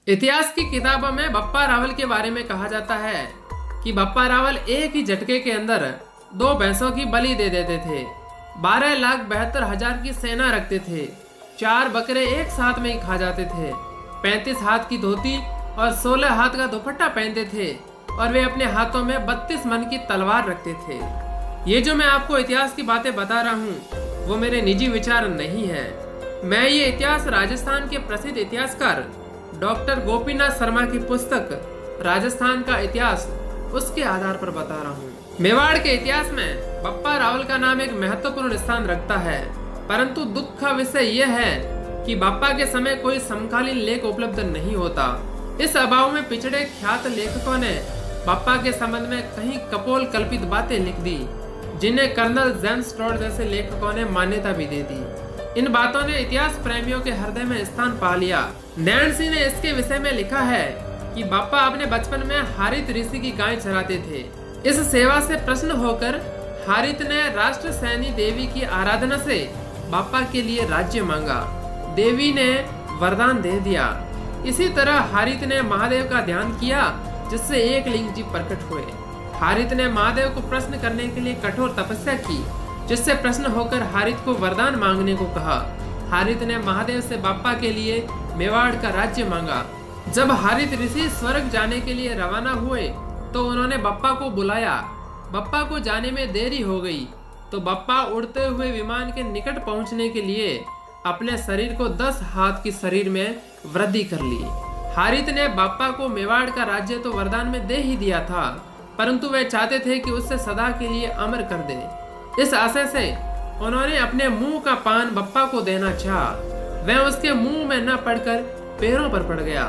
इतिहास की किताबों में बप्पा रावल के बारे में कहा जाता है कि बप्पा रावल एक ही झटके के अंदर 2 भैंसों की बलि दे देते थे, 12,72,000 की सेना रखते थे, 4 बकरे एक साथ में ही खा जाते थे, 35 हाथ की धोती और 16 हाथ का दुपट्टा पहनते थे और वे अपने हाथों में 32 मन की तलवार रखते थे। ये जो मैं आपको इतिहास की बातें बता रहा हूँ वो मेरे निजी विचार नहीं है। मैं ये इतिहास राजस्थान के प्रसिद्ध इतिहासकार डॉक्टर गोपीनाथ शर्मा की पुस्तक राजस्थान का इतिहास उसके आधार पर बता रहा हूँ। मेवाड़ के इतिहास में बप्पा रावल का नाम एक महत्वपूर्ण स्थान रखता है, परंतु दुख का विषय यह है कि बप्पा के समय कोई समकालीन लेख उपलब्ध नहीं होता। इस अभाव में पिछड़े ख्यात लेखकों ने बप्पा के संबंध में कहीं कपोल कल्पित बातें लिख दी, जिन्हें कर्नल जेम्स टॉड जैसे लेखकों ने मान्यता भी दे दी। इन बातों ने इतिहास प्रेमियों के हृदय में स्थान पा लिया। नैन्सी ने इसके विषय में लिखा है कि बप्पा अपने बचपन में हारित ऋषि की गाय चराते थे। इस सेवा से प्रसन्न होकर हारित ने राष्ट्र सैनी देवी की आराधना से बप्पा के लिए राज्य मांगा। देवी ने वरदान दे दिया। इसी तरह हारित ने महादेव का ध्यान किया, जिससे एक लिंग जी प्रकट हुए। हारित ने महादेव को प्रश्न करने के लिए कठोर तपस्या की, जिससे प्रश्न होकर हारित को वरदान मांगने को कहा। हारित ने महादेव से बप्पा के लिए मेवाड़ का राज्य मांगा। जब हारित ऋषि स्वर्ग जाने के लिए रवाना हुए तो उन्होंने बप्पा को बुलाया। बप्पा को जाने में देरी हो गई तो बप्पा उड़ते हुए विमान के निकट पहुंचने के लिए अपने शरीर को 10 हाथ की शरीर में वृद्धि कर ली। हारित ने बप्पा को मेवाड़ का राज्य तो वरदान में दे ही दिया था, परंतु वे चाहते थे कि उससे सदा के लिए अमर कर दे। इस आशय से उन्होंने अपने मुंह का पान बप्पा को देना चाहा। वह उसके मुंह में न पड़कर पैरों पर पड़ गया।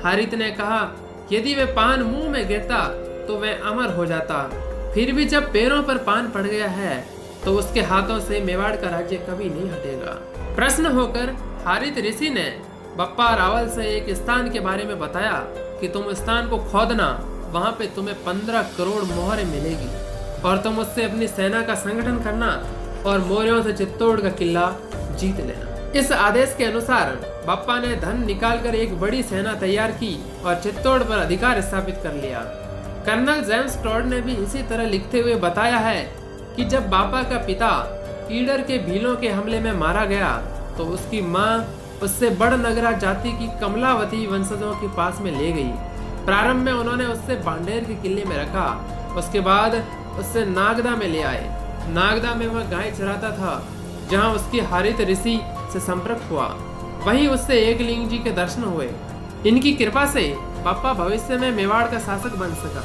हारित ने कहा, यदि वे पान मुंह में गिरता तो वह अमर हो जाता। फिर भी जब पैरों पर पान पड़ गया है तो उसके हाथों से मेवाड़ का राज्य कभी नहीं हटेगा। प्रश्न होकर हारित ऋषि ने बप्पा रावल से एक स्थान के बारे में बताया कि तुम स्थान को खोदना, वहां पे तुम्हें 15 करोड़ मोहरें मिलेगी और तुम उससे अपनी सेना का संगठन करना और मौर्यों से चित्तौड़ का किला जीत लेना। इस आदेश के अनुसार बप्पा ने धन निकालकर एक बड़ी सेना तैयार की और चित्तौड़ पर अधिकार स्थापित कर लिया। कर्नल जेम्स टॉड ने भी इसी तरह लिखते हुए बताया है कि जब बप्पा का पिता ईडर के भीलों के हमले में मारा गया तो उसकी मां उससे बड़नगरा जाति की कमलावती वंशजों के पास में ले गई। प्रारंभ में उन्होंने उससे बांडेर के किले में रखा, उसके बाद उससे नागदा में ले आए। नागदा में वह गाय चराता था, जहां उसकी हारित ऋषि से संपर्क हुआ। वहीं उससे एक लिंग जी के दर्शन हुए। इनकी कृपा से बप्पा भविष्य में मेवाड़ का शासक बन सका।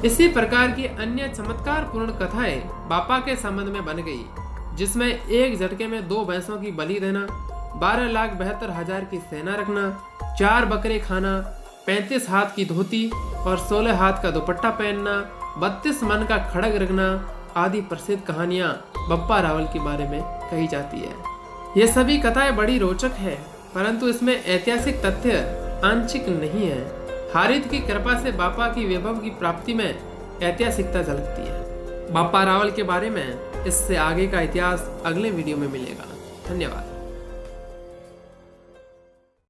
इसी प्रकार की अन्य चमत्कार पूर्ण कथाएं बप्पा के संबंध में बन गई, जिसमें एक झटके में 2 भैंसों की बलि देना, 12,72,000 की सेना रखना, 4 बकरे खाना, 35 हाथ की धोती और 16 हाथ का दुपट्टा पहनना, 32 मन का खड़ग रखना आदि प्रसिद्ध कहानियां बप्पा रावल के बारे में कही जाती है। ये सभी कथाएं बड़ी रोचक है, परंतु इसमें ऐतिहासिक तथ्य आंशिक नहीं है। हारित की कृपा से बप्पा की वैभव की प्राप्ति में ऐतिहासिकता झलकती है। बप्पा रावल के बारे में इससे आगे का इतिहास अगले वीडियो में मिलेगा। धन्यवाद।